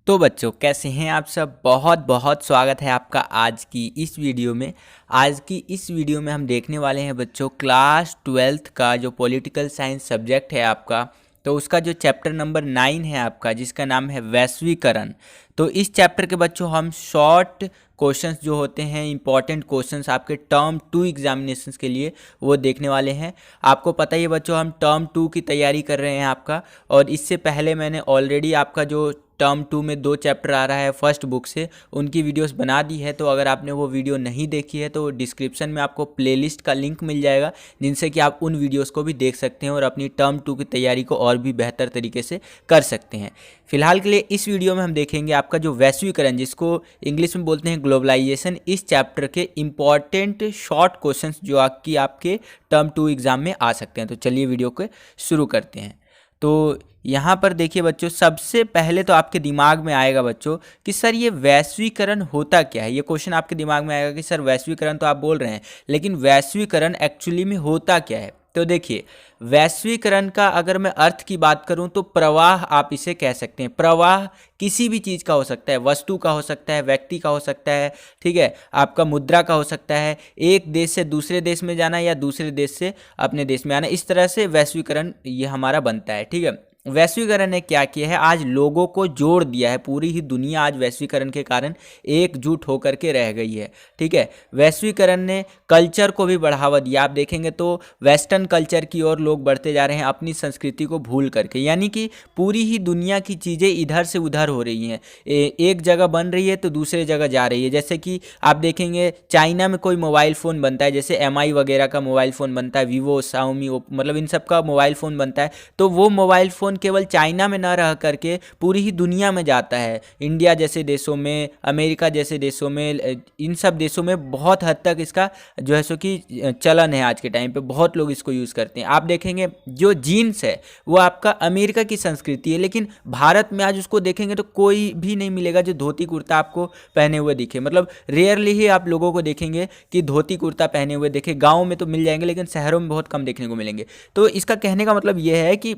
तो बच्चों कैसे हैं आप सब। बहुत बहुत स्वागत है आपका आज की इस वीडियो में। आज की इस वीडियो में हम देखने वाले हैं बच्चों क्लास 12th का जो पॉलिटिकल साइंस सब्जेक्ट है आपका, तो उसका जो चैप्टर नंबर 9 है आपका, जिसका नाम है वैश्वीकरण। तो इस चैप्टर के बच्चों हम शॉर्ट क्वेश्चंस जो होते हैं, इंपॉर्टेंट क्वेश्चंस आपके टर्म 2 एग्जामिनेशंस के लिए, वो देखने वाले हैं। आपको पता ही है बच्चों, हम टर्म 2 की तैयारी कर रहे हैं आपका, और इससे पहले मैंने ऑलरेडी आपका जो टर्म 2 में 2 चैप्टर आ रहा है फर्स्ट बुक से, उनकी वीडियोस बना दी है। तो अगर आपने वो वीडियो नहीं देखी है तो डिस्क्रिप्शन में आपको प्लेलिस्ट का लिंक मिल जाएगा, जिनसे कि आप उन वीडियोस को भी देख सकते हैं और अपनी टर्म 2 की तैयारी को और भी बेहतर तरीके से कर सकते हैं। फिलहाल के लिए इस वीडियो में हम देखेंगे आपका जो वैश्वीकरण, जिसको इंग्लिश में बोलते हैं ग्लोबलाइजेशन, इस चैप्टर के इंपॉर्टेंट शॉर्ट क्वेश्चंस जो आपके टर्म 2 एग्जाम में आ सकते हैं। तो चलिए वीडियो को शुरू करते हैं। तो यहाँ पर देखिए बच्चों, सबसे पहले तो आपके दिमाग में आएगा बच्चों कि सर ये वैश्वीकरण होता क्या है। ये क्वेश्चन आपके दिमाग में आएगा कि सर वैश्वीकरण तो आप बोल रहे हैं, लेकिन वैश्वीकरण एक्चुअली में होता क्या है। तो देखिए, वैश्वीकरण का अगर मैं अर्थ की बात करूं तो प्रवाह आप इसे कह सकते हैं। प्रवाह किसी भी चीज़ का हो सकता है, वस्तु का हो सकता है, व्यक्ति का हो सकता है, ठीक है, आपका मुद्रा का हो सकता है, एक देश से दूसरे देश में जाना या दूसरे देश से अपने देश में आना। इस तरह से वैश्वीकरण ये हमारा बनता है, ठीक है। वैश्वीकरण ने क्या किया है, आज लोगों को जोड़ दिया है। पूरी ही दुनिया आज वैश्वीकरण के कारण एकजुट होकर के रह गई है, ठीक है। वैश्वीकरण ने कल्चर को भी बढ़ावा दिया। आप देखेंगे तो वेस्टर्न कल्चर की ओर लोग बढ़ते जा रहे हैं, अपनी संस्कृति को भूल करके। यानी कि पूरी ही दुनिया की चीज़ें इधर से उधर हो रही हैं, एक जगह बन रही है तो दूसरे जगह जा रही है। जैसे कि आप देखेंगे चाइना में कोई मोबाइल फ़ोन बनता है, जैसे MI वगैरह का मोबाइल फ़ोन बनता है, वीवो, शाओमी, मतलब इन सब का मोबाइल फ़ोन बनता है। तो वो मोबाइल फ़ोन केवल चाइना में ना रह करके पूरी ही दुनिया में जाता है। इंडिया जैसे देशों में, अमेरिका जैसे देशों में, इन सब देशों में बहुत हद तक इसका जो है सो कि चलन है। आज के टाइम पे बहुत लोग इसको यूज़ करते हैं। आप देखेंगे जो जीन्स है वो आपका अमेरिका की संस्कृति है, लेकिन भारत में आज उसको देखेंगे तो कोई भी नहीं मिलेगा जो धोती कुर्ता आपको पहने हुए दिखे। मतलब रेयरली ही आप लोगों को देखेंगे कि धोती कुर्ता पहने हुए देखे। गाँव में तो मिल जाएंगे, लेकिन शहरों में बहुत कम देखने को मिलेंगे। तो इसका कहने का मतलब यह है कि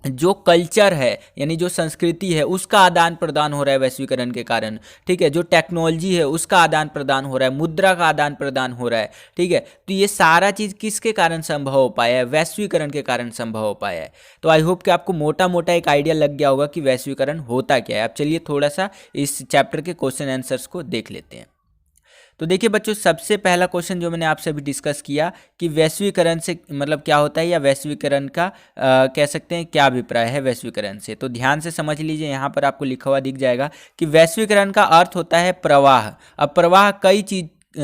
जो कल्चर है, यानी जो संस्कृति है, उसका आदान प्रदान हो रहा है वैश्वीकरण के कारण, ठीक है। जो टेक्नोलॉजी है उसका आदान प्रदान हो रहा है, मुद्रा का आदान प्रदान हो रहा है, ठीक है। तो ये सारा चीज़ किसके कारण संभव हो पाया है, वैश्वीकरण के कारण संभव हो पाया है। तो आई होप कि आपको मोटा मोटा एक आइडिया लग गया होगा कि वैश्वीकरण होता क्या है। अब चलिए थोड़ा सा इस चैप्टर के क्वेश्चन आंसर्स को देख लेते हैं। तो देखिए बच्चों, सबसे पहला क्वेश्चन जो मैंने आपसे अभी डिस्कस किया कि वैश्वीकरण से मतलब क्या होता है, या वैश्वीकरण का कह सकते हैं क्या अभिप्राय है वैश्वीकरण से। तो ध्यान से समझ लीजिए, यहाँ पर आपको लिखा हुआ दिख जाएगा कि वैश्वीकरण का अर्थ होता है प्रवाह। अब प्रवाह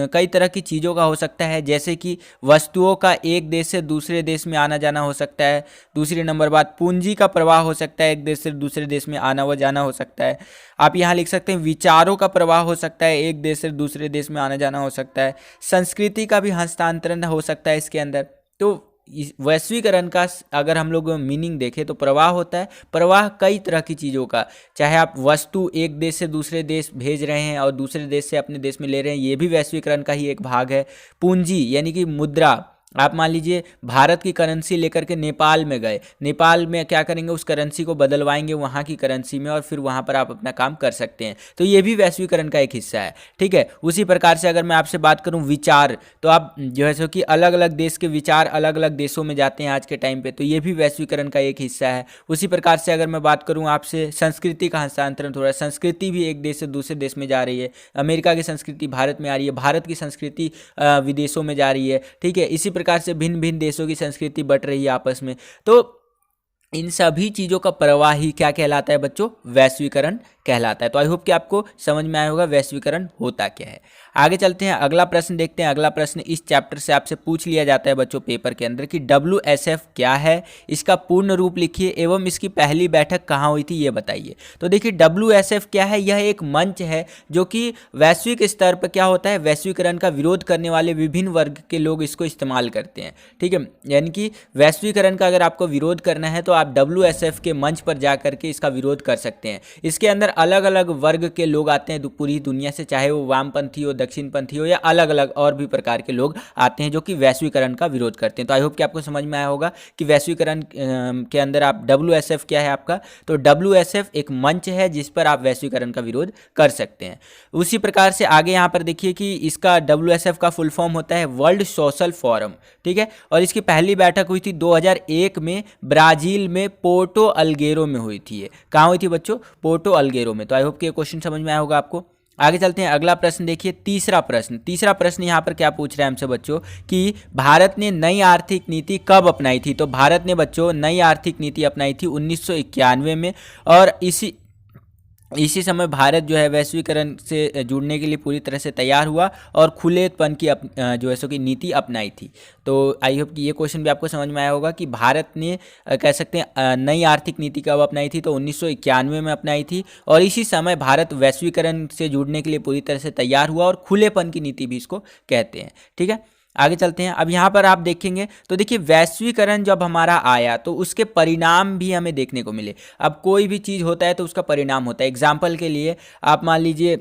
कई तरह की चीज़ों का हो सकता है, जैसे कि वस्तुओं का एक देश से दूसरे देश में आना जाना हो सकता है। दूसरी नंबर बात, पूंजी का प्रवाह हो सकता है, एक देश से दूसरे देश में आना व जाना हो सकता है। आप यहाँ लिख सकते हैं विचारों का प्रवाह हो सकता है, एक देश से दूसरे देश में आना जाना हो सकता है। संस्कृति का भी हस्तांतरण हो सकता है इसके अंदर। तो इस वैश्वीकरण का अगर हम लोग मीनिंग देखें तो प्रवाह होता है। प्रवाह कई तरह की चीज़ों का, चाहे आप वस्तु एक देश से दूसरे देश भेज रहे हैं और दूसरे देश से अपने देश में ले रहे हैं, ये भी वैश्वीकरण का ही एक भाग है। पूंजी यानी कि मुद्रा, आप मान लीजिए भारत की करेंसी लेकर के नेपाल में गए, नेपाल में क्या करेंगे, उस करेंसी को बदलवाएंगे वहाँ की करेंसी में, और फिर वहाँ पर आप अपना काम कर सकते हैं। तो ये भी वैश्वीकरण का एक हिस्सा है, ठीक है। उसी प्रकार से अगर मैं आपसे बात करूँ विचार, तो आप जो है सो कि अलग अलग देश के विचार अलग अलग देशों में जाते हैं आज के टाइम पे, तो ये भी वैश्वीकरण का एक हिस्सा है। उसी प्रकार से अगर मैं बात करूँ आपसे संस्कृति का हस्तांतरण, थोड़ा संस्कृति भी एक देश से दूसरे देश में जा रही है। अमेरिका की संस्कृति भारत में आ रही है, भारत की संस्कृति विदेशों में जा रही है, ठीक है। इसी प्रकार से भिन्न भिन्न देशों की संस्कृति बट रही है आपस में। तो इन सभी चीज़ों का प्रवाह ही क्या कहलाता है बच्चों, वैश्वीकरण कहलाता है। तो आई होप कि आपको समझ में आया होगा वैश्वीकरण होता क्या है। आगे चलते हैं, अगला प्रश्न देखते हैं। अगला प्रश्न इस चैप्टर से आपसे पूछ लिया जाता है बच्चों पेपर के अंदर कि WSF क्या है, इसका पूर्ण रूप लिखिए एवं इसकी पहली बैठक कहाँ हुई थी ये बताइए। तो देखिए WSF क्या है, यह एक मंच है जो कि वैश्विक स्तर पर क्या होता है, वैश्वीकरण का विरोध करने वाले विभिन्न वर्ग के लोग इसको इस्तेमाल करते हैं, ठीक है। यानी कि वैश्वीकरण का अगर आपको विरोध करना है तो आप WSF के मंच पर जा करके इसका विरोध कर सकते हैं। इसके अंदर अलग अलग वर्ग के लोग आते हैं पूरी दुनिया से, चाहे वो वामपंथी हो, दक्षिणपंथी हो, या अलग अलग और भी प्रकार के लोग आते हैं जो कि वैश्वीकरण का विरोध करते हैं। तो आई होप कि आपको समझ में आया होगा कि वैश्वीकरण के अंदर आप WSF क्या है आपका। तो WSF एक मंच है जिस पर आप वैश्वीकरण का विरोध कर सकते हैं। उसी प्रकार से आगे यहाँ पर देखिए कि इसका WSF का फुल फॉर्म होता है वर्ल्ड सोशल फोरम, ठीक है। और इसकी पहली बैठक हुई थी 2001 में ब्राज़ील में पोर्टो अल्गेरो में हुई थी। ये कहाँ हुई थी बच्चों? पोर्टो अल्गेरो में। तो आई होप कि ये क्वेश्चन समझ में आया होगा आपको। आगे चलते हैं, अगला प्रश्न देखिए, तीसरा प्रश्न यहाँ पर क्या पूछ रहा है हमसे बच्चों कि भारत ने नई आर्थिक नीति कब अपनाई थी। तो भारत ने बच्चों नई आर्थिक नीति अपनाई थी 1991 में, और इसी समय भारत जो है वैश्वीकरण से जुड़ने के लिए पूरी तरह से तैयार हुआ और खुलेपन की जो है सो की नीति अपनाई थी। तो आई होप कि ये क्वेश्चन भी आपको समझ में आया होगा कि भारत ने कह सकते हैं नई आर्थिक नीति कब अपनाई थी। तो 1991 में अपनाई थी, और इसी समय भारत वैश्वीकरण से जुड़ने के लिए पूरी तरह से तैयार हुआ, और खुलेपन की नीति भी इसको कहते हैं, ठीक है। आगे चलते हैं। अब यहाँ पर आप देखेंगे तो देखिए वैश्वीकरण जब हमारा आया तो उसके परिणाम भी हमें देखने को मिले। अब कोई भी चीज़ होता है तो उसका परिणाम होता है। एग्जाम्पल के लिए आप मान लीजिए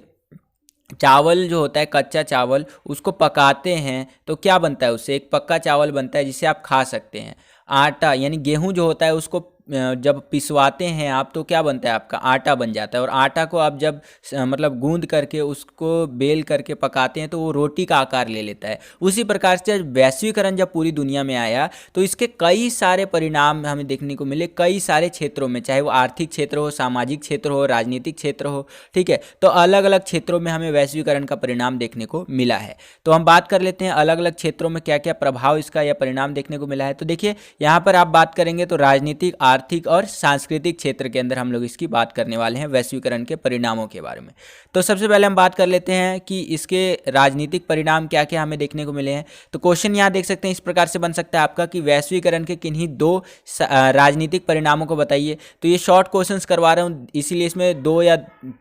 चावल जो होता है, कच्चा चावल, उसको पकाते हैं तो क्या बनता है? उससे एक पक्का चावल बनता है जिसे आप खा सकते हैं। आटा यानी गेहूं जो होता है उसको जब पिसवाते हैं आप तो क्या बनता है? आपका आटा बन जाता है। और आटा को आप जब मतलब गूंद करके उसको बेल करके पकाते हैं तो वो रोटी का आकार ले लेता है। उसी प्रकार से वैश्वीकरण जब पूरी दुनिया में आया तो इसके कई सारे परिणाम हमें देखने को मिले कई सारे क्षेत्रों में, चाहे वो आर्थिक क्षेत्र हो, सामाजिक क्षेत्र हो, राजनीतिक क्षेत्र हो, ठीक है। तो अलग अलग क्षेत्रों में हमें वैश्वीकरण का परिणाम देखने को मिला है। तो हम बात कर लेते हैं अलग अलग क्षेत्रों में क्या क्या प्रभाव इसका या परिणाम देखने को मिला है। तो देखिए यहाँ पर आप बात करेंगे तो राजनीतिक, आर्थिक और सांस्कृतिक क्षेत्र के अंदर हम लोग इसकी बात करने वाले हैं वैश्वीकरण के परिणामों के बारे में। तो सबसे पहले हम बात कर लेते हैं कि इसके राजनीतिक परिणाम क्या क्या हमें देखने को मिले हैं। तो क्वेश्चन यहाँ देख सकते हैं इस प्रकार से बन सकता है आपका कि वैश्वीकरण के किन्हीं 2 राजनीतिक परिणामों को बताइए। तो ये शॉर्ट क्वेश्चंस करवा रहा हूँ इसीलिए इसमें 2 या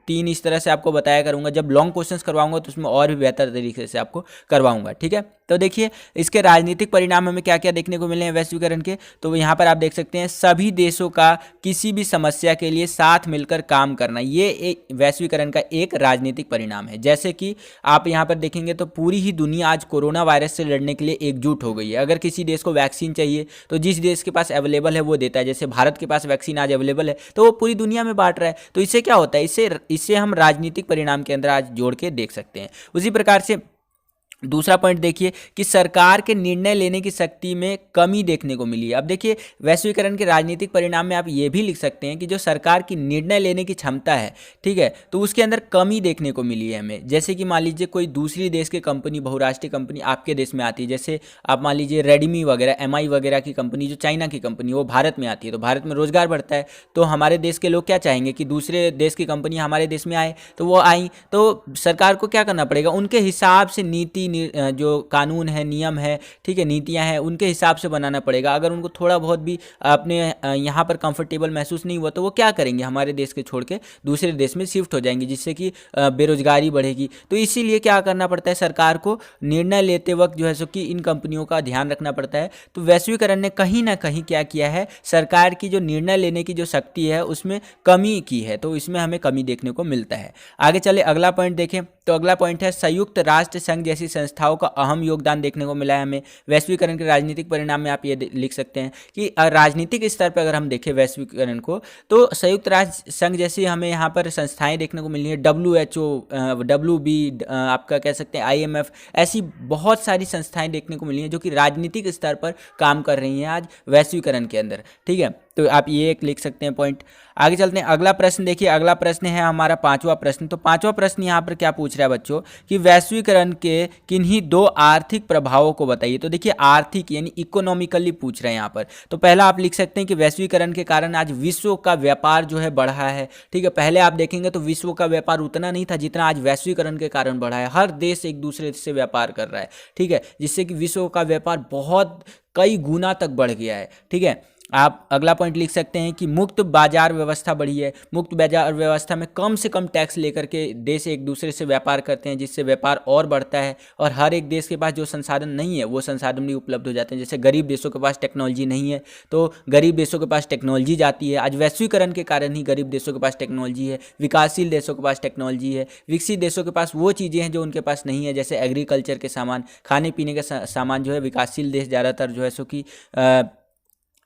3 इस तरह से आपको बताया करूँगा। जब लॉन्ग क्वेश्चंस करवाऊंगा तो उसमें और भी बेहतर तरीके से आपको करवाऊंगा, ठीक है। तो देखिए इसके राजनीतिक परिणाम हमें क्या क्या देखने को मिले हैं वैश्वीकरण के। तो यहाँ पर आप देख सकते हैं सभी देशों का किसी भी समस्या के लिए साथ मिलकर काम करना, ये एक वैश्वीकरण का एक राजनीतिक परिणाम है। जैसे कि आप यहाँ पर देखेंगे तो पूरी ही दुनिया आज कोरोना वायरस से लड़ने के लिए एकजुट हो गई है। अगर किसी देश को वैक्सीन चाहिए तो जिस देश के पास अवेलेबल है वो देता है। जैसे भारत के पास वैक्सीन आज अवेलेबल है तो वो पूरी दुनिया में बांट रहा है। तो इससे क्या होता है? इससे हम राजनीतिक परिणाम के अंदर आज जोड़ के देख सकते हैं। उसी प्रकार से दूसरा पॉइंट देखिए कि सरकार के निर्णय लेने की शक्ति में कमी देखने को मिली है। अब देखिए वैश्वीकरण के राजनीतिक परिणाम में आप ये भी लिख सकते हैं कि जो सरकार की निर्णय लेने की क्षमता है, ठीक है, तो उसके अंदर कमी देखने को मिली है हमें। जैसे कि मान लीजिए कोई दूसरी देश की कंपनी, बहुराष्ट्रीय कंपनी आपके देश में आती है, जैसे आप मान लीजिए रेडमी वगैरह, MI वगैरह की कंपनी जो चाइना की कंपनी वो भारत में आती है, तो भारत में रोजगार बढ़ता है। तो हमारे देश के लोग क्या चाहेंगे कि दूसरे देश की कंपनी हमारे देश में आए, तो वो आई तो सरकार को क्या करना पड़ेगा? उनके हिसाब से नीति जो कानून है, नियम है, ठीक है, नीतियां हैं, उनके हिसाब से बनाना पड़ेगा। अगर उनको थोड़ा बहुत भी अपने यहाँ पर कंफर्टेबल महसूस नहीं हुआ तो वो क्या करेंगे? हमारे देश के छोड़ के दूसरे देश में शिफ्ट हो जाएंगे, जिससे कि बेरोजगारी बढ़ेगी। तो इसीलिए क्या करना पड़ता है? सरकार को निर्णय लेते वक्त जो है सो कि इन कंपनियों का ध्यान रखना पड़ता है। तो वैश्वीकरण ने कहीं ना कहीं क्या किया है? सरकार की जो निर्णय लेने की जो शक्ति है उसमें कमी की है। तो इसमें हमें कमी देखने को मिलता है। आगे चले अगला पॉइंट देखें तो अगला पॉइंट है संयुक्त राष्ट्र संघ जैसी संस्थाओं का अहम योगदान देखने को मिला है हमें वैश्वीकरण के राजनीतिक परिणाम में। आप ये लिख सकते हैं कि राजनीतिक स्तर पर अगर हम देखें वैश्वीकरण को तो संयुक्त राष्ट्र संघ जैसी हमें यहाँ पर संस्थाएं देखने को मिली है। WHO, WB, आपका कह सकते हैं IMF, ऐसी बहुत सारी संस्थाएं देखने को मिली हैं जो कि राजनीतिक स्तर पर काम कर रही हैं आज वैश्वीकरण के अंदर, ठीक है। तो आप ये एक लिख सकते हैं पॉइंट। आगे चलते हैं अगला प्रश्न देखिए। अगला प्रश्न है हमारा 5वां प्रश्न। तो 5वां प्रश्न यहाँ पर क्या पूछ रहा है बच्चों कि वैश्वीकरण के किन्हीं 2 आर्थिक प्रभावों को बताइए। तो देखिए आर्थिक यानी इकोनॉमिकली पूछ रहे हैं यहाँ पर। तो पहला आप लिख सकते हैं कि वैश्वीकरण के कारण आज विश्व का व्यापार जो है बढ़ा है, ठीक है। पहले आप देखेंगे तो विश्व का व्यापार उतना नहीं था जितना आज वैश्वीकरण के कारण बढ़ा है। हर देश एक दूसरे से व्यापार कर रहा है, ठीक है, जिससे कि विश्व का व्यापार बहुत कई गुना तक बढ़ गया है, ठीक है। आप अगला पॉइंट लिख सकते हैं कि मुक्त बाजार व्यवस्था बढ़ी है। मुक्त बाजार व्यवस्था में कम से कम टैक्स लेकर के देश एक दूसरे से व्यापार करते हैं, जिससे व्यापार और बढ़ता है और हर एक देश के पास जो संसाधन नहीं है वो संसाधन भी उपलब्ध हो जाते हैं। जैसे गरीब देशों के पास टेक्नोलॉजी नहीं है तो गरीब देशों के पास टेक्नोलॉजी जाती है। आज वैश्वीकरण के कारण ही गरीब देशों के पास टेक्नोलॉजी है, विकासशील देशों के पास टेक्नोलॉजी है, विकसित देशों के पास वो चीज़ें हैं जो उनके पास नहीं है, जैसे एग्रीकल्चर के सामान, खाने पीने के सामान जो है विकासशील देश ज़्यादातर जो है सो कि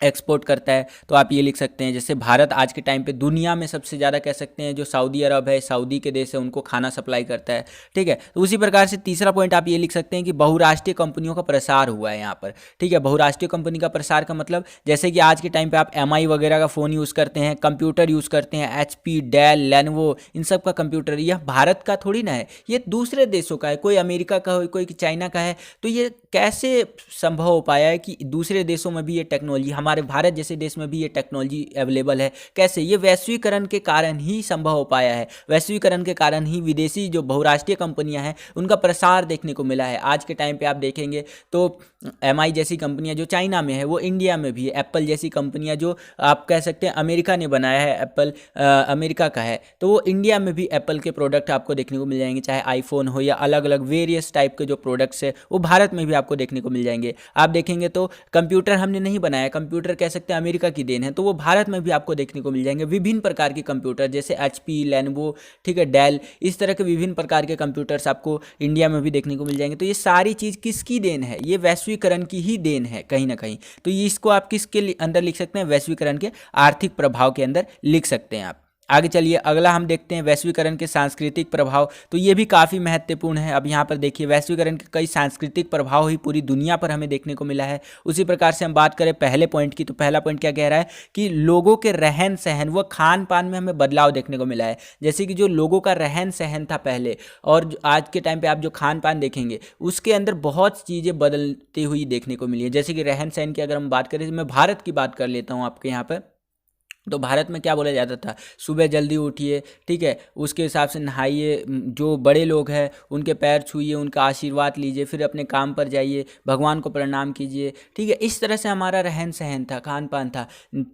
एक्सपोर्ट करता है। तो आप ये लिख सकते हैं, जैसे भारत आज के टाइम पे दुनिया में सबसे ज़्यादा कह सकते हैं जो सऊदी अरब है, सऊदी के देश है, उनको खाना सप्लाई करता है। ठीक है, तो उसी प्रकार से तीसरा पॉइंट आप ये लिख सकते हैं कि बहुराष्ट्रीय कंपनियों का प्रसार हुआ है यहाँ पर। ठीक है, बहुराष्ट्रीय कंपनी का प्रसार का मतलब जैसे कि आज के टाइम पे आप एमआई वगैरह का फ़ोन यूज़ करते हैं, कंप्यूटर यूज़ करते हैं, एचपी, डेल, लेनोवो, इन सब का कंप्यूटर यह भारत का थोड़ी ना है, ये दूसरे देशों का है। कोई अमेरिका का हो, कोई चाइना का है। तो ये कैसे संभव हो पाया है कि दूसरे देशों में भी ये टेक्नोलॉजी, हमारे भारत जैसे देश में भी ये टेक्नोलॉजी अवेलेबल है? कैसे? ये वैश्वीकरण के कारण ही संभव हो पाया है। वैश्वीकरण के कारण ही विदेशी जो बहुराष्ट्रीय कंपनियां हैं उनका प्रसार देखने को मिला है। आज के टाइम पे आप देखेंगे तो एमआई जैसी कंपनियां जो चाइना में है वो इंडिया में भी है। एप्पल जैसी कंपनियां जो आप कह सकते हैं अमेरिका ने बनाया है, एप्पल अमेरिका का है, तो वो इंडिया में भी एप्पल के प्रोडक्ट आपको देखने को मिल जाएंगे, चाहे आईफोन हो या अलग अलग वेरियस टाइप के जो प्रोडक्ट्स है वो भारत में भी आपको देखने को मिल जाएंगे। आप देखेंगे तो कंप्यूटर हमने नहीं बनाया, कंप्यूटर कह सकते हैं अमेरिका की देन है, तो वो भारत में भी आपको देखने को मिल जाएंगे। विभिन्न प्रकार के कंप्यूटर जैसे एचपी, लेनोवो, ठीक है, डेल, इस तरह के विभिन्न प्रकार के कंप्यूटर्स आपको इंडिया में भी देखने को मिल जाएंगे। तो ये सारी चीज़ किसकी देन है? ये वैश्वीकरण की ही देन है कहीं ना कहीं। तो ये इसको आप किसके अंदर लिख सकते हैं? वैश्वीकरण के आर्थिक प्रभाव के अंदर लिख सकते हैं आप। आगे चलिए, अगला हम देखते हैं वैश्वीकरण के सांस्कृतिक प्रभाव। तो ये भी काफ़ी महत्वपूर्ण है। अब यहाँ पर देखिए, वैश्वीकरण के कई सांस्कृतिक प्रभाव ही पूरी दुनिया पर हमें देखने को मिला है। उसी प्रकार से हम बात करें पहले पॉइंट की, तो पहला पॉइंट क्या कह रहा है कि लोगों के रहन सहन व खान पान में हमें बदलाव देखने को मिला है। जैसे कि जो लोगों का रहन सहन था पहले और आज के टाइम पर आप जो खान पान देखेंगे उसके अंदर बहुत चीज़ें बदलती हुई देखने को मिली है। जैसे कि रहन सहन की अगर हम बात करें, मैं भारत की बात कर लेता हूँ आपके यहाँ पर। तो भारत में क्या बोला जाता था? सुबह जल्दी उठिए, ठीक है, उसके हिसाब से नहाइए, जो बड़े लोग हैं उनके पैर छूइए, उनका आशीर्वाद लीजिए, फिर अपने काम पर जाइए, भगवान को प्रणाम कीजिए। ठीक है, इस तरह से हमारा रहन सहन था, खान पान था।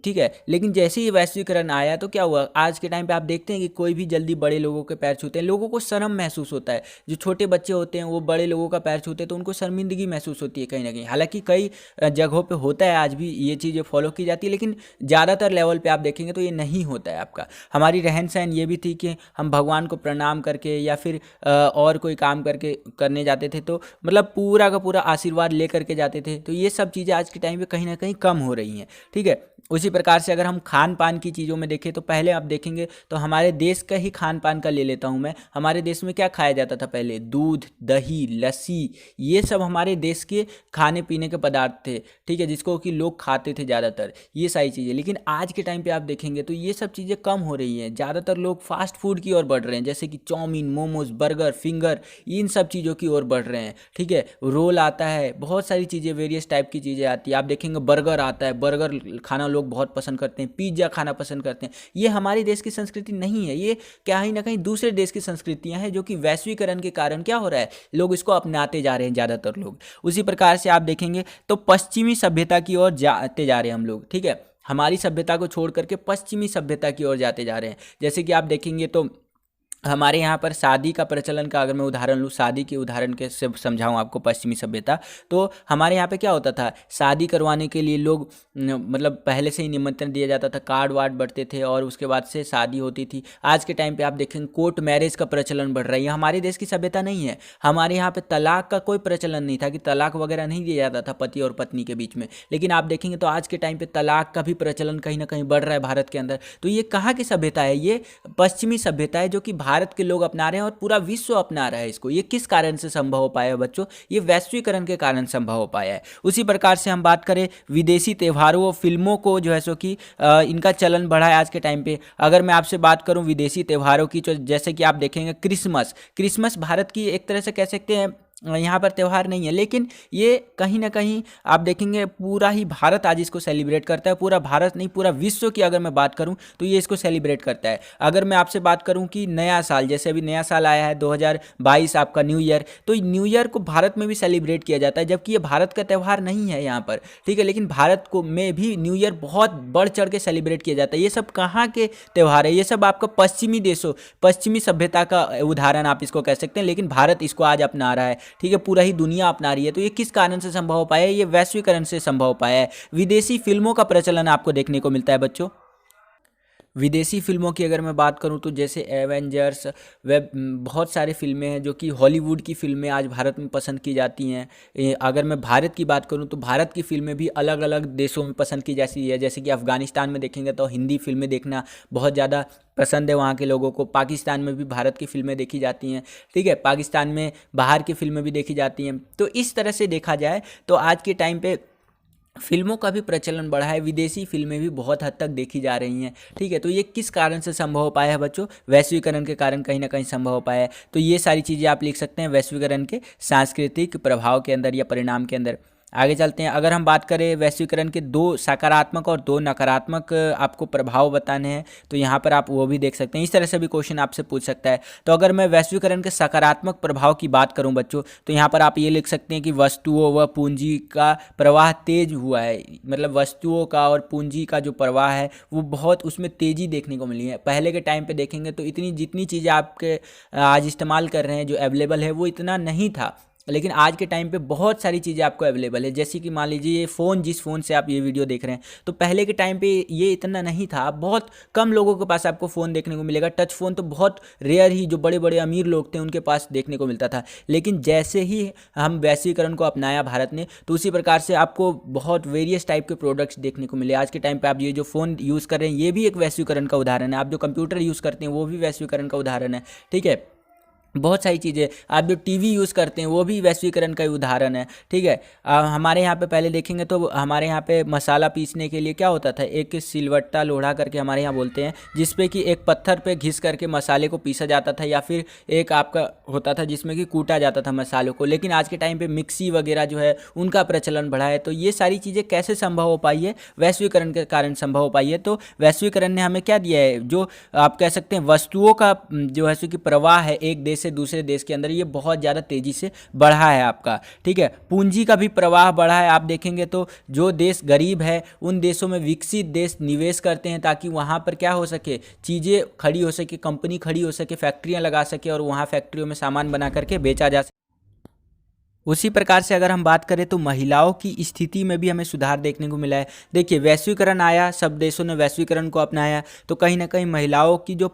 ठीक है, लेकिन जैसे ही वैश्वीकरण आया तो क्या हुआ? आज के टाइम पे आप देखते हैं कि कोई भी जल्दी बड़े लोगों के पैर छूते हैं, लोगों को शर्म महसूस होता है। जो छोटे बच्चे होते हैं वो बड़े लोगों का पैर छूते हैं तो उनको शर्मिंदगी महसूस होती है कहीं ना कहीं। हालांकि कई जगहों पर होता है, आज भी ये चीज़ें फॉलो की जाती है, लेकिन ज़्यादातर लेवल पर आप देखेंगे तो ये नहीं होता है आपका। हमारी रहन सहन ये भी थी कि हम भगवान को प्रणाम करके या फिर और कोई काम करके करने जाते थे, तो मतलब पूरा का पूरा आशीर्वाद ले करके जाते थे। तो ये सब चीज़ें आज के टाइम पे कहीं ना कहीं कम हो रही हैं। ठीक है, उसी प्रकार से अगर हम खान पान की चीज़ों में देखें तो पहले आप देखेंगे तो हमारे देश का ही खान पान का ले लेता हूँ मैं। हमारे देश में क्या खाया जाता था पहले? दूध, दही, लस्सी, ये सब हमारे देश के खाने पीने के पदार्थ थे। ठीक है, जिसको कि लोग खाते थे ज़्यादातर, ये सारी चीज़ें। लेकिन आज के टाइम पे आप देखेंगे तो ये सब चीज़ें कम हो रही हैं। ज़्यादातर लोग फास्ट फूड की ओर बढ़ रहे हैं, जैसे कि चाउमीन, मोमोज, बर्गर, फिंगर, इन सब चीज़ों की ओर बढ़ रहे हैं। ठीक है, रोल आता है, बहुत सारी चीज़ें, वेरियस टाइप की चीज़ें आती है। आप देखेंगे बर्गर आता है, बर्गर खाना लोग बहुत पसंद करते हैं, पिज्ज़ा खाना पसंद करते हैं। ये हमारे देश की संस्कृति नहीं है, ये कहीं ना कहीं दूसरे देश की संस्कृतियां हैं, जो कि वैश्वीकरण के कारण क्या हो रहा है, लोग इसको अपनाते जा रहे हैं ज़्यादातर लोग। उसी प्रकार से आप देखेंगे तो पश्चिमी सभ्यता की ओर जाते जा रहे हैं हम लोग। ठीक है, हमारी सभ्यता को छोड़ करके पश्चिमी सभ्यता की ओर जाते जा रहे हैं। जैसे कि आप देखेंगे तो हमारे यहाँ पर शादी का प्रचलन का अगर मैं उदाहरण लूँ, शादी के उदाहरण के से समझाऊँ आपको पश्चिमी सभ्यता, तो हमारे यहाँ पे क्या होता था? शादी करवाने के लिए लोग मतलब पहले से ही निमंत्रण दिया जाता था, कार्ड वार्ड बढ़ते थे और उसके बाद से शादी होती थी। आज के टाइम पे आप देखेंगे कोर्ट मैरिज का प्रचलन बढ़ रहा है। ये हमारे देश की सभ्यता नहीं है। हमारे यहाँ पे तलाक का कोई प्रचलन नहीं था कि तलाक वगैरह नहीं दिया जाता था पति और पत्नी के बीच में। लेकिन आप देखेंगे तो आज के टाइम पे तलाक का भी प्रचलन कहीं ना कहीं बढ़ रहा है भारत के अंदर। तो ये कहाँ की सभ्यता है? ये पश्चिमी सभ्यता है, जो कि भारत के लोग अपना रहे हैं और पूरा विश्व अपना रहा है इसको। ये किस कारण से संभव हो पाया है बच्चों? ये वैश्वीकरण के कारण संभव हो पाया है। उसी प्रकार से हम बात करें विदेशी त्योहारों और फिल्मों को जो है सो कि इनका चलन बढ़ा है आज के टाइम पे। अगर मैं आपसे बात करूं विदेशी त्योहारों की, तो जैसे कि आप देखेंगे क्रिसमस भारत की एक तरह से कह सकते हैं यहाँ पर त्यौहार नहीं है, लेकिन ये कहीं ना कहीं आप देखेंगे पूरा ही भारत आज इसको सेलिब्रेट करता है। पूरा भारत नहीं, पूरा विश्व की अगर मैं बात करूँ तो ये इसको सेलिब्रेट करता है। अगर मैं आपसे बात करूँ कि नया साल, जैसे अभी नया साल आया है 2022 आपका न्यू ईयर, तो न्यू ईयर को भारत में भी सेलिब्रेट किया जाता है, जबकि ये भारत का त्यौहार नहीं है यहाँ पर, ठीक है। लेकिन भारत को में भी न्यू ईयर बहुत बढ़ चढ़ के सेलिब्रेट किया जाता है। ये सब कहाँ के त्यौहार है? ये सब आपका पश्चिमी देशों, पश्चिमी सभ्यता का उदाहरण आप इसको कह सकते हैं, लेकिन भारत इसको आज अपना रहा है, ठीक है। पूरा ही दुनिया अपना रही है। तो ये किस कारण से संभव हो पाया है? ये वैश्वीकरण से संभव हो पाया है। विदेशी फिल्मों का प्रचलन आपको देखने को मिलता है बच्चों। विदेशी फिल्मों की अगर मैं बात करूं तो जैसे एवेंजर्स, वेब, बहुत सारी फिल्में हैं जो कि हॉलीवुड की फिल्में आज भारत में पसंद की जाती हैं। अगर मैं भारत की बात करूं तो भारत की फिल्में भी अलग अलग देशों में पसंद की जाती है। जैसे कि अफ़गानिस्तान में देखेंगे तो हिंदी फिल्में देखना बहुत ज़्यादा पसंद है वहाँ के लोगों को। पाकिस्तान में भी भारत की फिल्में देखी जाती हैं, ठीक है। पाकिस्तान में बाहर की फिल्में भी देखी जाती हैं। तो इस तरह से देखा जाए तो आज के टाइम पे फिल्मों का भी प्रचलन बढ़ा है, विदेशी फिल्में भी बहुत हद तक देखी जा रही हैं, ठीक है। तो ये किस कारण से संभव हो पाया है बच्चों? वैश्वीकरण के कारण कहीं ना कहीं संभव हो पाया है। तो ये सारी चीज़ें आप लिख सकते हैं वैश्वीकरण के सांस्कृतिक प्रभाव के अंदर या परिणाम के अंदर। आगे चलते हैं। अगर हम बात करें वैश्वीकरण के दो सकारात्मक और दो नकारात्मक आपको प्रभाव बताने हैं, तो यहाँ पर आप वो भी देख सकते हैं। इस तरह से भी क्वेश्चन आपसे पूछ सकता है। तो अगर मैं वैश्वीकरण के सकारात्मक प्रभाव की बात करूँ बच्चों, तो यहाँ पर आप ये लिख सकते हैं कि वस्तुओं व पूंजी का प्रवाह तेज हुआ है। मतलब वस्तुओं का और पूंजी का जो प्रवाह है वो बहुत, उसमें तेज़ी देखने को मिली है। पहले के टाइम पे देखेंगे तो इतनी जितनी चीज़ें आपके आज इस्तेमाल कर रहे हैं, जो अवेलेबल है, वो इतना नहीं था। लेकिन आज के टाइम पे बहुत सारी चीज़ें आपको अवेलेबल है। जैसे कि मान लीजिए ये फ़ोन, जिस फ़ोन से आप ये वीडियो देख रहे हैं, तो पहले के टाइम पे ये इतना नहीं था। बहुत कम लोगों के पास आपको फ़ोन देखने को मिलेगा। टच फ़ोन तो बहुत रेयर ही, जो बड़े बड़े अमीर लोग थे उनके पास देखने को मिलता था। लेकिन जैसे ही हम वैश्वीकरण को अपनाया भारत ने, तो उसी प्रकार से आपको बहुत वेरियस टाइप के प्रोडक्ट्स देखने को मिले। आज के टाइम पर आप ये जो फ़ोन यूज़ कर रहे हैं, ये भी एक वैश्वीकरण का उदाहरण है। आप जो कंप्यूटर यूज़ करते हैं वो भी वैश्वीकरण का उदाहरण है, ठीक है। बहुत सारी चीज़ें, आप जो टीवी यूज़ करते हैं वो भी वैश्वीकरण का ही उदाहरण है, ठीक है। हमारे यहाँ पे पहले देखेंगे तो हमारे यहाँ पे मसाला पीसने के लिए क्या होता था, एक सिलवट्टा लोढ़ा करके हमारे यहाँ बोलते हैं, जिसपे कि एक पत्थर पे घिस करके मसाले को पीसा जाता था, या फिर एक आपका होता था जिसमें कि कूटा जाता था मसालों को। लेकिन आज के टाइम पे मिक्सी वगैरह जो है उनका प्रचलन बढ़ा है। तो ये सारी चीज़ें कैसे संभव हो पाई है? वैश्वीकरण के कारण संभव हो पाई है। तो वैश्वीकरण ने हमें क्या दिया है? जो आप कह सकते हैं वस्तुओं का जो है सो कि प्रवाह है एक देश से दूसरे देश के अंदर, ये बहुत ज़्यादा तेज़ी से बढ़ा है आपका, ठीक है। पूंजी का भी प्रवाह बढ़ा है। आप देखेंगे तो जो देश गरीब है उन देशों में विकसित देश निवेश करते हैं, ताकि वहाँ पर क्या हो सके, चीज़ें खड़ी हो सके, कंपनी खड़ी हो सके, फैक्ट्रियाँ लगा सके और वहाँ फैक्ट्रियों में सामान बना करके बेचा जा सके। उसी प्रकार से अगर हम बात करें तो महिलाओं की स्थिति में भी हमें सुधार देखने को मिला है। देखिए वैश्वीकरण आया, सब देशों ने वैश्वीकरण को अपनाया, तो कहीं ना कहीं महिलाओं की जो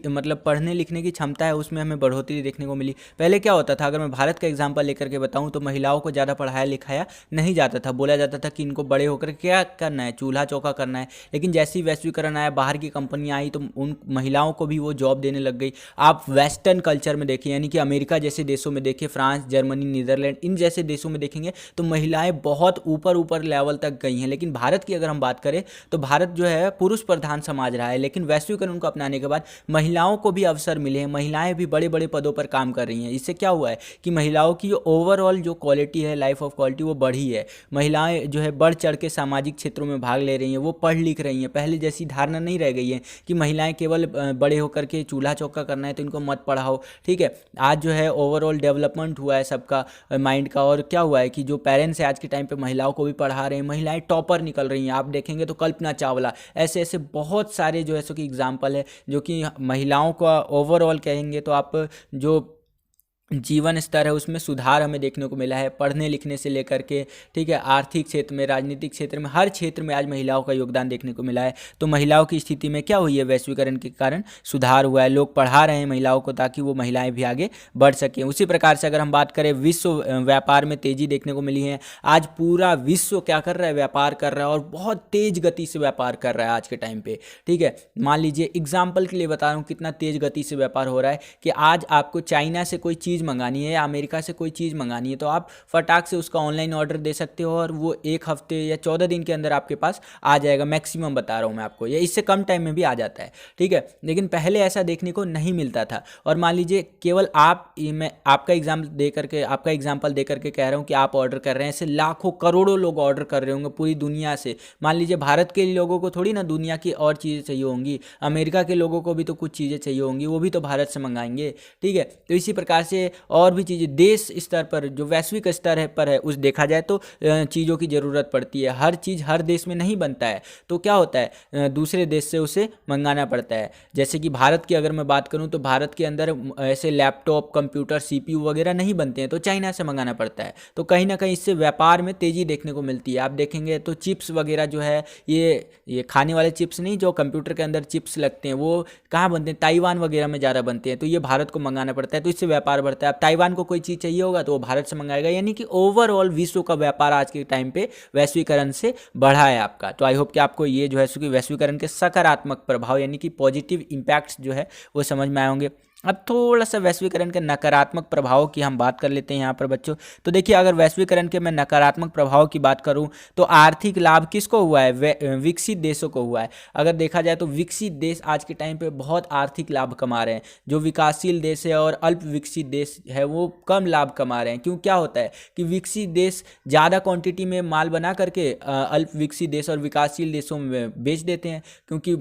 मतलब पढ़ने लिखने की क्षमता है उसमें हमें बढ़ोतरी देखने को मिली। पहले क्या होता था, अगर मैं भारत का एग्जांपल लेकर के बताऊं तो महिलाओं को ज़्यादा पढ़ाया लिखाया नहीं जाता था। बोला जाता था कि इनको बड़े होकर क्या करना है, चूल्हा चौका करना है। लेकिन जैसे ही वैश्वीकरण आया, बाहर की कंपनियाँ आई, तो उन महिलाओं को भी वो जॉब देने लग गई। आप वेस्टर्न कल्चर में देखिए, यानी कि अमेरिका जैसे देशों में देखिए, फ्रांस, जर्मनी, नीदरलैंड, इन जैसे देशों में देखेंगे तो महिलाएं बहुत ऊपर लेवल तक गई हैं। लेकिन भारत की अगर हम बात करें तो भारत जो है पुरुष प्रधान समाज रहा है। लेकिन वैश्वीकरण को अपनाने के बाद महिलाओं को भी अवसर मिले हैं, महिलाएं भी बड़े बड़े पदों पर काम कर रही हैं। इससे क्या हुआ है कि महिलाओं की ओवरऑल जो क्वालिटी है, लाइफ ऑफ क्वालिटी, वो बढ़ी है। महिलाएं जो है बढ़ चढ़ के सामाजिक क्षेत्रों में भाग ले रही हैं, वो पढ़ लिख रही हैं। पहले जैसी धारणा नहीं रह गई है कि महिलाएं केवल बड़े होकर के चूल्हा चौका करना है तो इनको मत पढ़ाओ, ठीक है। आज जो है ओवरऑल डेवलपमेंट हुआ है सबका माइंड का, और क्या हुआ है कि जो पेरेंट्स हैं आज के टाइम पे महिलाओं को भी पढ़ा रहे हैं, महिलाएं टॉपर निकल रही हैं। आप देखेंगे तो कल्पना चावला, ऐसे ऐसे बहुत सारे जो है सो कि एग्जाम्पल है जो कि महिलाओं का ओवरऑल कहेंगे तो आप जो जीवन स्तर है उसमें सुधार हमें देखने को मिला है, पढ़ने लिखने से लेकर के, ठीक है, आर्थिक क्षेत्र में, राजनीतिक क्षेत्र में, हर क्षेत्र में आज महिलाओं का योगदान देखने को मिला है। तो महिलाओं की स्थिति में क्या हुई है, वैश्वीकरण के कारण सुधार हुआ है। लोग पढ़ा रहे हैं महिलाओं को ताकि वो महिलाएं भी आगे बढ़ सकें। उसी प्रकार से अगर हम बात करें विश्व व्यापार में तेजी देखने को मिली है। आज पूरा विश्व क्या कर रहा है, व्यापार कर रहा है, और बहुत तेज गति से व्यापार कर रहा है आज के टाइम पे, ठीक है। मान लीजिए एग्जाम्पल के लिए बता रहा हूँ कितना तेज गति से व्यापार हो रहा है कि आज आपको चाइना से कोई चीज़ चीज़ मंगानी है या अमेरिका से कोई चीज़ मंगानी है तो आप फटाक से उसका ऑनलाइन ऑर्डर दे सकते हो और वो 1 हफ्ते या 14 दिन के अंदर आपके पास आ जाएगा, मैक्सिमम बता रहा हूँ मैं आपको, या इससे कम टाइम में भी आ जाता है, ठीक है। लेकिन पहले ऐसा देखने को नहीं मिलता था। और मान लीजिए केवल मैं आपका एग्जाम्पल दे करके कह रहा हूँ कि आप ऑर्डर कर रहे हैं, ऐसे लाखों करोड़ों लोग ऑर्डर कर रहे होंगे पूरी दुनिया से। मान लीजिए भारत के लोगों को थोड़ी ना दुनिया की और चीज़ें चाहिए होंगी, अमेरिका के लोगों को भी तो कुछ चीज़ें चाहिए होंगी, वो भी तो भारत से मंगाएंगे, ठीक है। तो इसी प्रकार से और भी चीज़ें देश स्तर पर, जो वैश्विक स्तर पर है, उस देखा जाए तो चीज़ों की ज़रूरत पड़ती है। हर चीज़ हर देश में नहीं बनता है, तो क्या होता है दूसरे देश से उसे मंगाना पड़ता है। जैसे कि भारत की अगर मैं बात करूं तो भारत के अंदर ऐसे लैपटॉप, कंप्यूटर, सीपीयू वगैरह नहीं बनते हैं, तो चाइना से मंगाना पड़ता है। तो कहीं ना कहीं इससे व्यापार में तेज़ी देखने को मिलती है। आप देखेंगे तो चिप्स वगैरह जो है, ये खाने वाले चिप्स नहीं, जो कंप्यूटर के अंदर चिप्स लगते हैं, वो कहाँ बनते हैं? ताइवान वगैरह में ज़्यादा बनते हैं, तो ये भारत को मंगाना पड़ता है, तो इससे व्यापार बढ़ता है। अब ताइवान को कोई चीज़ चाहिए होगा तो वो भारत से मंगाएगा, यानी कि ओवरऑल विश्व का व्यापार आज के टाइम पे वैश्वीकरण से बढ़ा है आपका। तो आई होप कि आपको ये जो है वैश्वीकरण के सकारात्मक प्रभाव यानी कि पॉजिटिव इम्पैक्ट्स जो है वो समझ में आए होंगे। अब थोड़ा सा वैश्वीकरण के नकारात्मक प्रभाव की हम बात कर लेते हैं यहाँ पर बच्चों। तो देखिए, अगर वैश्वीकरण के मैं नकारात्मक प्रभाव की बात करूँ तो आर्थिक लाभ किसको हुआ है? विकसित देशों को हुआ है। अगर देखा जाए तो विकसित देश आज के टाइम पे बहुत आर्थिक लाभ कमा रहे हैं, जो विकासशील देश है और अल्प विकसित देश है वो कम लाभ कमा रहे हैं। क्यों? क्या होता है कि विकसित देश ज़्यादा क्वांटिटी में माल बना करके अल्प विकसित देश और विकासशील देशों में बेच देते हैं, क्योंकि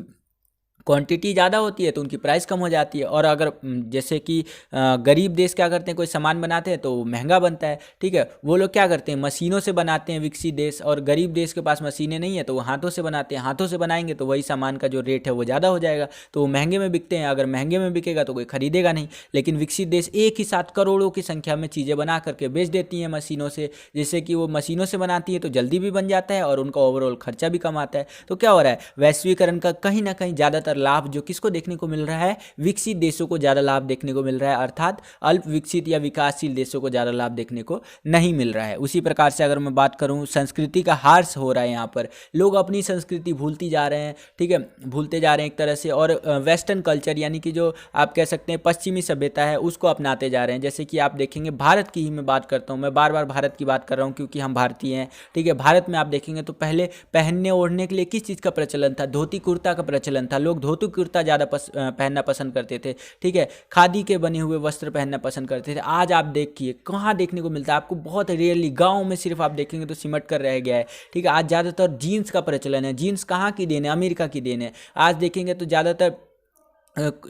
क्वांटिटी ज़्यादा होती है तो उनकी प्राइस कम हो जाती है। और अगर जैसे कि गरीब देश क्या करते हैं, कोई सामान बनाते हैं तो महंगा बनता है, ठीक है। वो लोग क्या करते हैं, मशीनों से बनाते हैं विकसित देश, और गरीब देश के पास मशीनें नहीं है तो वो हाथों से बनाते हैं। हाथों से बनाएंगे तो वही सामान का जो रेट है वो ज़्यादा हो जाएगा, तो वो महंगे में बिकते हैं। अगर महंगे में बिकेगा तो कोई खरीदेगा नहीं। लेकिन विकसित देश एक ही साथ करोड़ों की संख्या में चीज़ें बना करके बेच देती हैं मशीनों से, जिससे कि वो मशीनों से बनाती है तो जल्दी भी बन जाता है और उनका ओवरऑल खर्चा भी कम आता है। तो क्या हो रहा है, वैश्वीकरण का कहीं ना कहीं ज़्यादातर लाभ जो किसको देखने को मिल रहा है? विकसित देशों को ज़्यादा लाभ देखने को मिल रहा है, अर्थात अल्प विकसित या विकासशील देशों को ज़्यादा लाभ देखने को नहीं मिल रहा है। उसी प्रकार से अगर मैं बात करूं, संस्कृति का ह्रास हो रहा है। यहाँ पर लोग अपनी संस्कृति भूलती जा रहे हैं, ठीक है, भूलते जा रहे हैं एक तरह से, और वेस्टर्न कल्चर यानी कि जो आप कह सकते हैं पश्चिमी सभ्यता है उसको अपनाते जा रहे हैं। जैसे कि आप देखेंगे, भारत की ही मैं बात करता हूँ, मैं बार बार भारत की बात कर रहा हूँ क्योंकि हम भारतीय हैं, ठीक है। भारत में आप देखेंगे तो पहले पहनने ओढ़ने के लिए किस चीज़ का प्रचलन था? धोती कुर्ता का प्रचलन था। लोग धोती कुर्ता ज़्यादा पहनना पसंद करते थे, ठीक है। खादी के बने हुए वस्त्र पहनना पसंद करते थे। आज आप देखिए कहाँ देखने को मिलता है आपको? बहुत रेयरली, गाँव में सिर्फ आप देखेंगे तो सिमट कर रह गया है, ठीक है। आज ज़्यादातर जीन्स का प्रचलन है। जीन्स कहाँ की देन है? अमेरिका की देन है। आज देखेंगे तो ज़्यादातर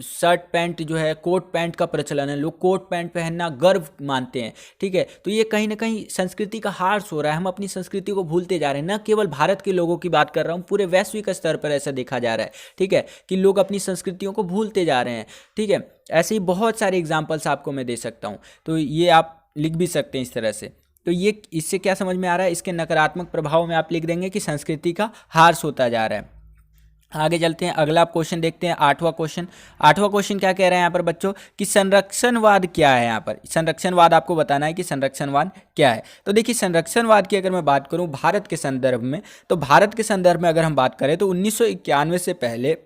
शर्ट पैंट जो है, कोट पैंट का प्रचलन है। लोग कोट पैंट पहनना गर्व मानते हैं, ठीक है। तो ये कहीं ना कहीं संस्कृति का ह्रास हो रहा है। हम अपनी संस्कृति को भूलते जा रहे हैं। न केवल भारत के लोगों की बात कर रहा हूँ, पूरे वैश्विक स्तर पर ऐसा देखा जा रहा है, ठीक है, कि लोग अपनी संस्कृतियों को भूलते जा रहे हैं, ठीक है। ऐसे ही बहुत सारे एग्जाम्पल्स आपको मैं दे सकता हूँ, तो ये आप लिख भी सकते हैं इस तरह से। तो ये इससे क्या समझ में आ रहा है? इसके नकारात्मक प्रभाव में आप लिख देंगे कि संस्कृति का ह्रास होता जा रहा है। आगे चलते हैं, अगला क्वेश्चन देखते हैं, 8वां क्वेश्चन। 8वां क्वेश्चन क्या कह रहे हैं यहाँ पर बच्चों कि संरक्षणवाद क्या है? यहाँ पर संरक्षणवाद आपको बताना है कि संरक्षणवाद क्या है। तो देखिए, संरक्षणवाद की अगर मैं बात करूँ भारत के संदर्भ में, तो भारत के संदर्भ में अगर हम बात करें तो 1991 से पहले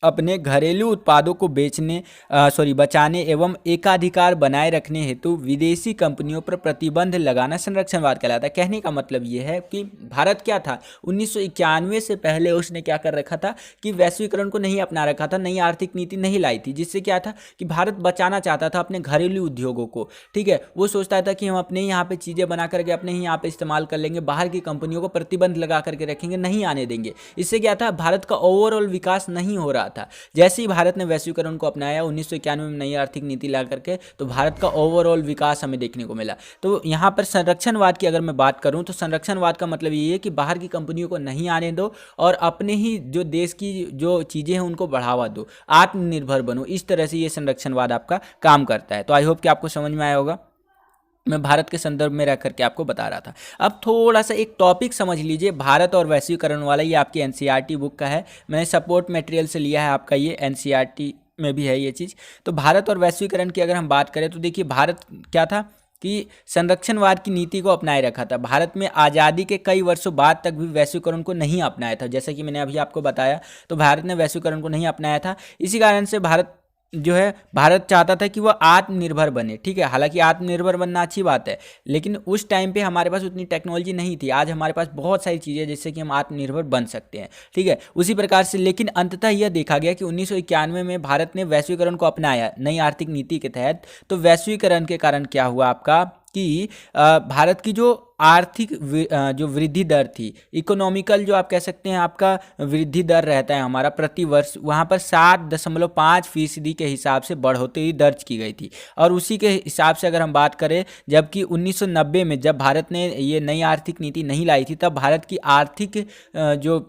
अपने घरेलू उत्पादों को बचाने एवं एकाधिकार बनाए रखने हेतु विदेशी कंपनियों पर प्रतिबंध लगाना संरक्षणवाद कहलाता है। कहने का मतलब ये है कि भारत क्या था, 1991 से पहले उसने क्या कर रखा था कि वैश्वीकरण को नहीं अपना रखा था, नई आर्थिक नीति नहीं लाई थी, जिससे क्या था कि भारत बचाना चाहता था अपने घरेलू उद्योगों को, ठीक है। वो सोचता था कि हम अपने यहाँ पे चीज़ें बना करके अपने ही यहाँ पे इस्तेमाल कर लेंगे, बाहर की कंपनियों को प्रतिबंध लगा करके रखेंगे, नहीं आने देंगे। इससे क्या था, भारत का ओवरऑल विकास नहीं हो रहा था। जैसे ही भारत ने वैश्वीकरण को अपनाया 1991 में नई आर्थिक नीति ला करके, तो भारत का ओवरऑल विकास हमें देखने को मिला। तो यहाँ पर संरक्षणवाद की अगर मैं बात करूँ तो संरक्षणवाद का मतलब ये है कि बाहर की कंपनियों को नहीं आने दो और अपने ही जो देश की जो चीज़ें हैं उनको बढ़ावा दो, आत्मनिर्भर बनो। इस तरह से ये संरक्षणवाद आपका काम करता है। तो आई होप कि आपको समझ में आया होगा। मैं भारत के संदर्भ में रह करके आपको बता रहा था। अब थोड़ा सा एक टॉपिक समझ लीजिए, भारत और वैश्वीकरण वाला। ये आपकी एनसीईआरटी बुक का है, मैंने सपोर्ट मटेरियल से लिया है आपका, ये एनसीईआरटी में भी है ये चीज़। तो भारत और वैश्वीकरण की अगर हम बात करें तो देखिए, भारत क्या था कि संरक्षणवाद की नीति को अपनाए रखा था। भारत में आज़ादी के कई वर्षों बाद तक भी वैश्वीकरण को नहीं अपनाया था। जैसा कि मैंने अभी आपको बताया, तो भारत ने वैश्वीकरण को नहीं अपनाया था। इसी कारण से भारत जो है भारत चाहता था कि वह आत्मनिर्भर बने, ठीक है। हालांकि आत्मनिर्भर बनना अच्छी बात है, लेकिन उस टाइम पे हमारे पास उतनी टेक्नोलॉजी नहीं थी। आज हमारे पास बहुत सारी चीज़ें जिससे कि हम आत्मनिर्भर बन सकते हैं, ठीक है। उसी प्रकार से लेकिन अंततः यह देखा गया कि 1991 में भारत ने वैश्वीकरण को अपनाया नई आर्थिक नीति के तहत। तो वैश्वीकरण के कारण क्या हुआ आपका कि भारत की जो आर्थिक जो वृद्धि दर थी, इकोनॉमिकल जो आप कह सकते हैं आपका वृद्धि दर रहता है हमारा प्रति वर्ष, वहाँ पर 7.5% के हिसाब से बढ़ोतरी दर्ज की गई थी। और उसी के हिसाब से अगर हम बात करें, जबकि 1990 में जब भारत ने ये नई आर्थिक नीति नहीं लाई थी, तब भारत की आर्थिक जो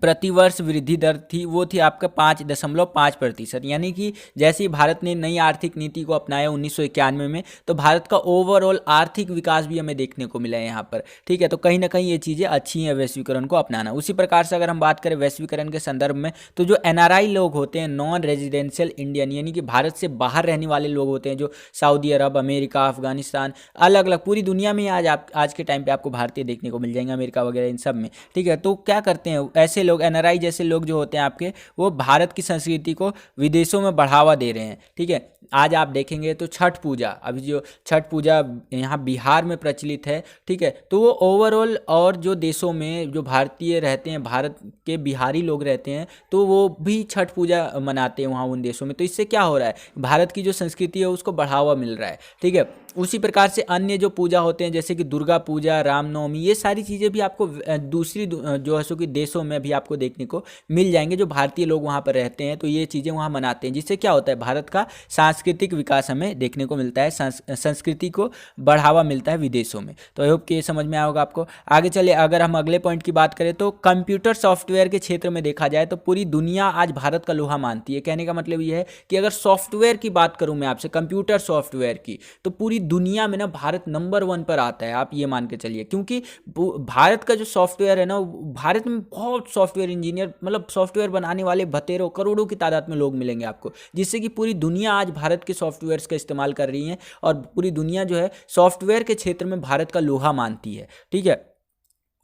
प्रतिवर्ष वृद्धि दर थी वो थी आपका 5.5%। यानी कि जैसे ही भारत ने नई आर्थिक नीति को अपनाया 1991 में, तो भारत का ओवरऑल आर्थिक विकास भी हमें देखने को मिला है यहाँ पर, ठीक है। तो कहीं ना कहीं ये चीज़ें अच्छी हैं वैश्वीकरण को अपनाना। उसी प्रकार से अगर हम बात करें वैश्वीकरण के संदर्भ में, तो जो NRI लोग होते हैं, नॉन रेजिडेंशियल इंडियन, यानी कि भारत से बाहर रहने वाले लोग होते हैं, जो सऊदी अरब, अमेरिका, अफगानिस्तान, अलग अलग पूरी दुनिया में आज के टाइम पर आपको भारतीय देखने को मिल जाएंगे, अमेरिका वगैरह इन सब में, ठीक है। तो क्या करते हैं ऐसे लोग, NRI जैसे लोग जो होते हैं आपके, वो भारत की संस्कृति को विदेशों में बढ़ावा दे रहे हैं, ठीक है। आज आप देखेंगे तो छठ पूजा, अभी जो छठ पूजा यहाँ बिहार में प्रचलित है, ठीक है, तो वो ओवरऑल और जो देशों में जो भारतीय रहते हैं, भारत के बिहारी लोग रहते हैं, तो वो भी छठ पूजा मनाते हैं वहाँ उन देशों में। तो इससे क्या हो रहा है, भारत की जो संस्कृति है उसको बढ़ावा मिल रहा है, ठीक है। उसी प्रकार से अन्य जो पूजा होते हैं जैसे कि दुर्गा पूजा, रामनवमी, ये सारी चीज़ें भी आपको दूसरी जो है सो कि देशों में भी आपको देखने को मिल जाएंगे। जो भारतीय लोग वहाँ पर रहते हैं तो ये चीज़ें वहाँ मनाते हैं, जिससे क्या होता है, भारत का सांस्कृतिक विकास हमें देखने को मिलता है, संस्कृति को बढ़ावा मिलता है विदेशों में। तो आई होप कि ये समझ में आएगा आपको। आगे चले, अगर हम अगले पॉइंट की बात करें तो कंप्यूटर सॉफ्टवेयर के क्षेत्र में देखा जाए तो पूरी दुनिया आज भारत का लोहा मानती है। कहने का मतलब ये है कि अगर सॉफ्टवेयर की बात करूँ मैं आपसे, कंप्यूटर सॉफ्टवेयर की, तो पूरी दुनिया में ना भारत नंबर 1 पर आता है, आप ये मान के चलिए। क्योंकि भारत का जो सॉफ्टवेयर है ना, भारत में बहुत सॉफ्टवेयर इंजीनियर, मतलब सॉफ्टवेयर बनाने वाले बतेरों करोड़ों की तादाद में लोग मिलेंगे आपको, जिससे कि पूरी दुनिया आज भारत के सॉफ्टवेयर्स का इस्तेमाल कर रही है और पूरी दुनिया जो है सॉफ्टवेयर के क्षेत्र में भारत का लोहा मानती है, ठीक है।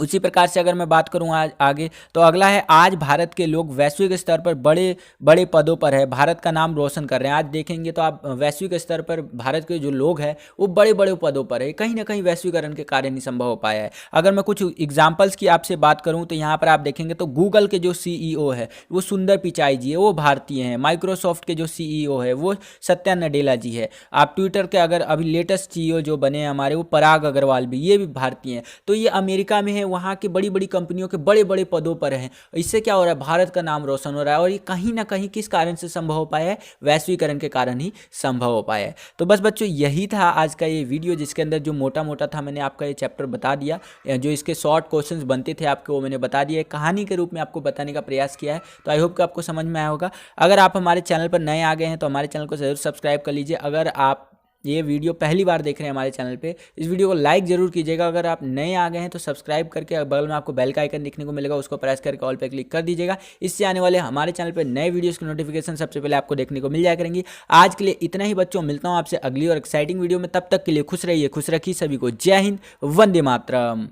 उसी प्रकार से अगर मैं बात करूं आज आगे, तो अगला है, आज भारत के लोग वैश्विक स्तर पर बड़े बड़े पदों पर है, भारत का नाम रोशन कर रहे हैं। आज देखेंगे तो आप वैश्विक स्तर पर भारत के जो लोग हैं वो बड़े बड़े पदों पर है, कहीं ना कहीं वैश्वीकरण के कारण ही संभव हो पाया है। अगर मैं कुछ एग्जाम्पल्स की आपसे बात करूँ तो यहाँ पर आप देखेंगे तो गूगल के जो CEO है वो सुंदर पिचाई जी है, वो भारतीय हैं। माइक्रोसॉफ्ट के जो CEO है वो सत्या नडेला जी है। आप ट्विटर के अगर अभी लेटेस्ट CEO जो बने हैं हमारे, वो पराग अग्रवाल भी, ये भी भारतीय हैं। तो ये अमेरिका में है, वहाँ की बड़ी बड़ी कंपनियों के बड़े बड़े पदों पर हैं। इससे क्या हो रहा है, भारत का नाम रोशन हो रहा है। और ये कहीं ना कहीं किस कारण से संभव हो पाया है, वैश्वीकरण के कारण ही संभव हो पाया है। तो बस बच्चों, यही था आज का ये वीडियो, जिसके अंदर जो मोटा मोटा था मैंने आपका ये चैप्टर बता दिया, जो इसके शॉर्ट क्वेश्चंस बनते थे आपके वो मैंने बता दिया, कहानी के रूप में आपको बताने का प्रयास किया है। तो आई होप कि आपको समझ में आया होगा। अगर आप हमारे चैनल पर नए आ गए हैं तो हमारे चैनल को जरूर सब्सक्राइब कर लीजिए। अगर आप ये वीडियो पहली बार देख रहे हैं हमारे चैनल पे, इस वीडियो को लाइक जरूर कीजिएगा। अगर आप नए आ गए हैं तो सब्सक्राइब करके बगल में आपको बेल का आइकन दिखने को मिलेगा, उसको प्रेस करके ऑल पे क्लिक कर दीजिएगा। इससे आने वाले हमारे चैनल पे नए वीडियोस की नोटिफिकेशन सबसे पहले आपको देखने को मिल जाया करेंगी। आज के लिए इतना ही बच्चों, मिलता हूँ आपसे अगली और एक्साइटिंग वीडियो में। तब तक के लिए खुश रहिए, खुश रखिए सभी को। जय हिंद, वंदे मातरम।